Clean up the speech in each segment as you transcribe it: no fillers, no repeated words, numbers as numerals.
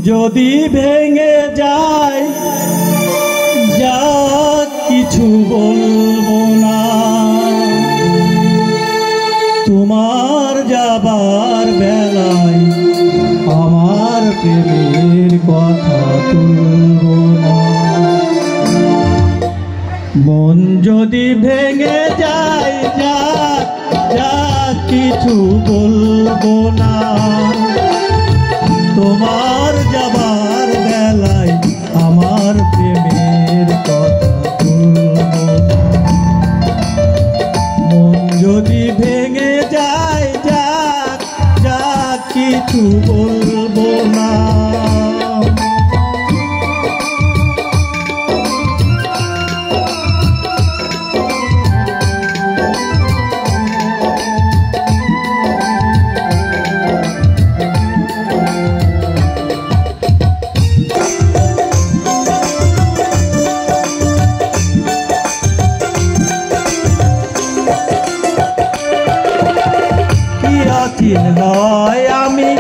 যদি ভেঙে যায় যা কিছু বলবো না, তোমার যাবার বেলায় আমার প্রেমের কথা তুলবো না। মন যদি ভেঙে যায় যা কিছু বলবো না, তোমার যাবার বেলায় আমার প্রেমের কথা তুলবো না। মন যদি ভেঙে যায় যা কিছু বলবো না। নয় আমি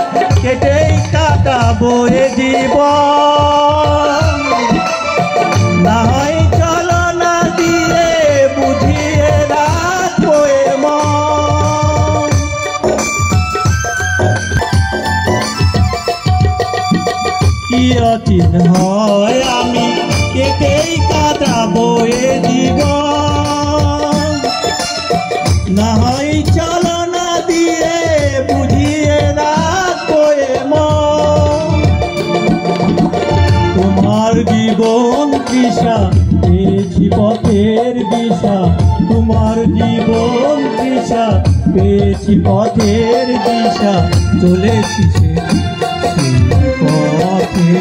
কেটেই কাটাবো এ জীবন, না হয় চলো না দিয়ে বুঝিয়ে রাখবো এ মন। কি অচিন হয় আমি কেটেই কাটাবো এ জীবন, না হয় চলো না দিয়ে বুঝিয়ে রাখবো এ মন। তোমার জীবন তৃষা পেয়েছি পথের দিশা, তোমার জীবন তৃষা পেয়েছি পথের দিশা, চলেছি সেই পথে।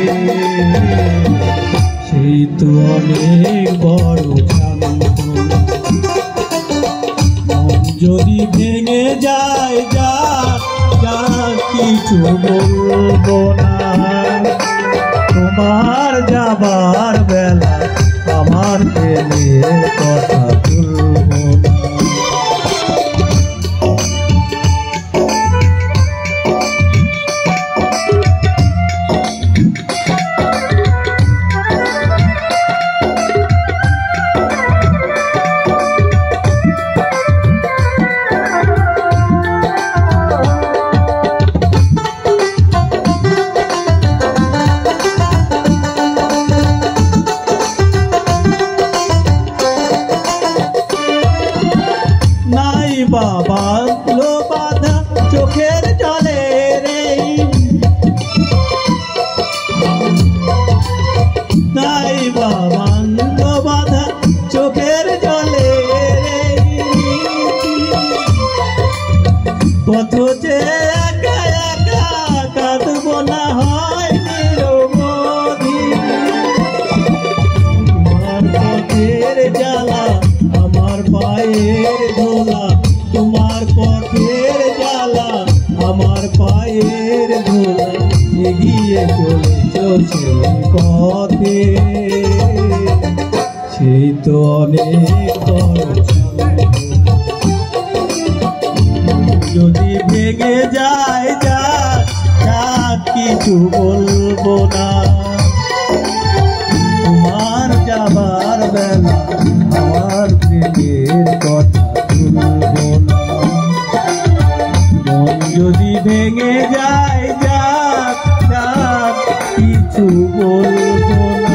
সেই তো অনেক বড় সান্ত্বনা। যদি ভেঙে যায় যা কিছু বলবো না, তোমার যাবার বেলা আমার প্রেমের কথা তুলবো না। বাবা লো বাধা চোখের জলে রে, নাই বাবা লো বাধা চোখের জলে রে। পথ যে একা একা কাঁদবো না হয় নিরবধি, তোমার পথের জ্বালা আমার পায়ের ধোলা, তোমার পথের জ্বালা আমার পায়ের ধোলা, এগিয়ে চলেছ সেই পথে। সেই তো অনেক বড় যদি ভেঙে যায় যা কিছু বলবো না, তোমার যাবার বেলা আমার প্রেমের কথা তুলবো না। মন যদি ভেঙে যায় যা কিছু বলবো না।